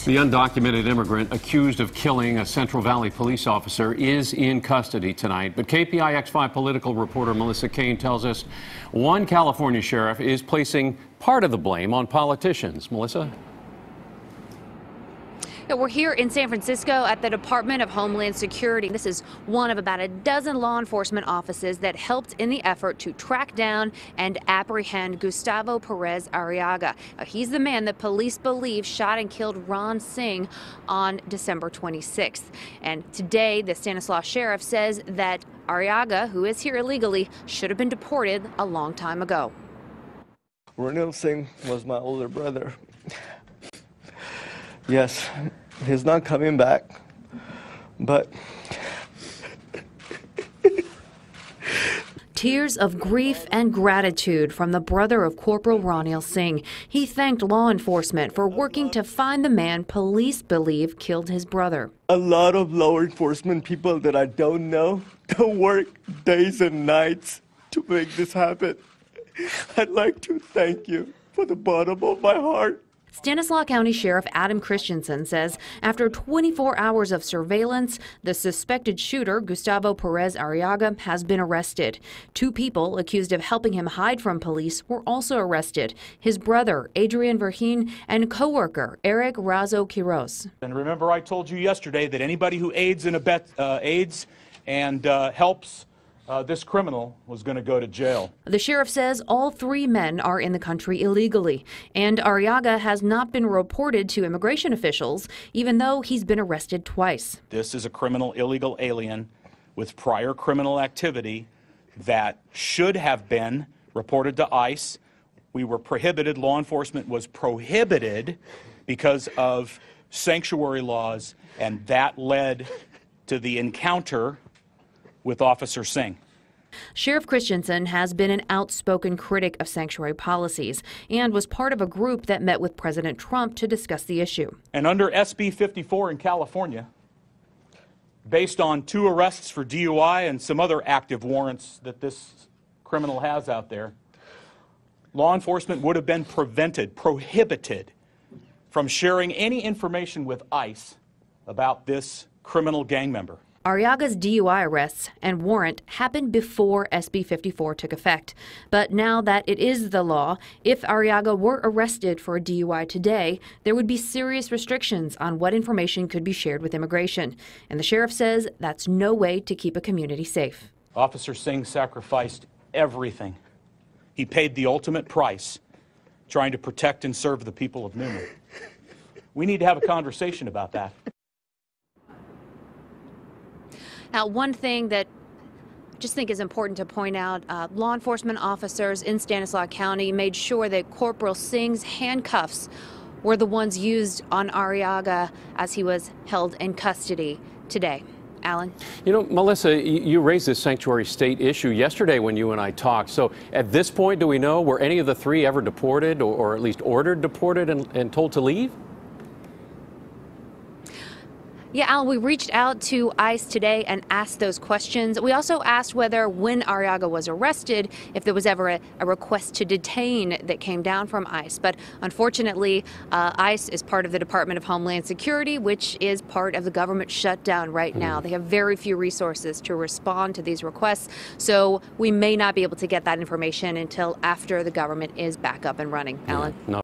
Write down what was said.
The undocumented immigrant accused of killing a Central Valley police officer is in custody tonight. But KPIX 5 political reporter Melissa Caen tells us one California sheriff is placing part of the blame on politicians. Melissa? Yeah, we're here in San Francisco at the Department of Homeland Security. This is one of about a dozen law enforcement offices that helped in the effort to track down and apprehend Gustavo Perez Arriaga. He's the man that police believe shot and killed Ron Singh on December 26th. And today, the Stanislaus sheriff says that Arriaga, who is here illegally, should have been deported a long time ago. Ron Singh was my older brother. Yes, he's not coming back, but... Tears of grief and gratitude from the brother of Corporal Ron Singh. He thanked law enforcement for working to find the man police believe killed his brother. A lot of law enforcement people that I don't know work days and nights to make this happen. I'd like to thank you from the bottom of my heart. Stanislaus County Sheriff Adam Christensen says after 24 hours of surveillance, the suspected shooter, Gustavo Perez Arriaga, has been arrested. Two people accused of helping him hide from police were also arrested. His brother, Adrian Verheen, and co-worker, Eric Razo Quiroz. And remember, I told you yesterday that anybody who aids and helps this criminal was going to go to jail. The sheriff says all three men are in the country illegally, and Arriaga has not been reported to immigration officials, even though he's been arrested twice. This is a criminal illegal alien with prior criminal activity that should have been reported to ICE. We were prohibited, law enforcement was prohibited because of sanctuary laws, and that led to the encounter with Officer Singh. Sheriff Christensen has been an outspoken critic of sanctuary policies and was part of a group that met with President Trump to discuss the issue. And under SB 54 in California, based on 2 arrests for DUI and some other active warrants that criminal has out there, law enforcement would have been prohibited from sharing any information with ICE about this criminal gang member. Arriaga's DUI arrests and warrant happened before SB 54 took effect. But now that it is the law, if Arriaga were arrested for a DUI today, there would be serious restrictions on what information could be shared with immigration. And the sheriff says that's no way to keep a community safe. Officer Singh sacrificed everything. He paid the ultimate price, trying to protect and serve the people of Newman. We need to have a conversation about that. Now, one thing that I just think is important to point out, law enforcement officers in Stanislaus County made sure that Corporal Singh's handcuffs were the ones used on Arriaga as he was held in custody today. Alan? You know, Melissa, you raised this sanctuary state issue yesterday when you and I talked. So at this point, do we know, were any of the 3 ever deported or at least ordered deported and told to leave? Yeah, Alan, we reached out to ICE today and asked those questions. We also asked whether when Arriaga was arrested, if there was ever a request to detain that came down from ICE. But unfortunately, ICE is part of the Department of Homeland Security, which is part of the government shutdown right now. They have very few resources to respond to these requests. So we may not be able to get that information until after the government is back up and running. Alan? No.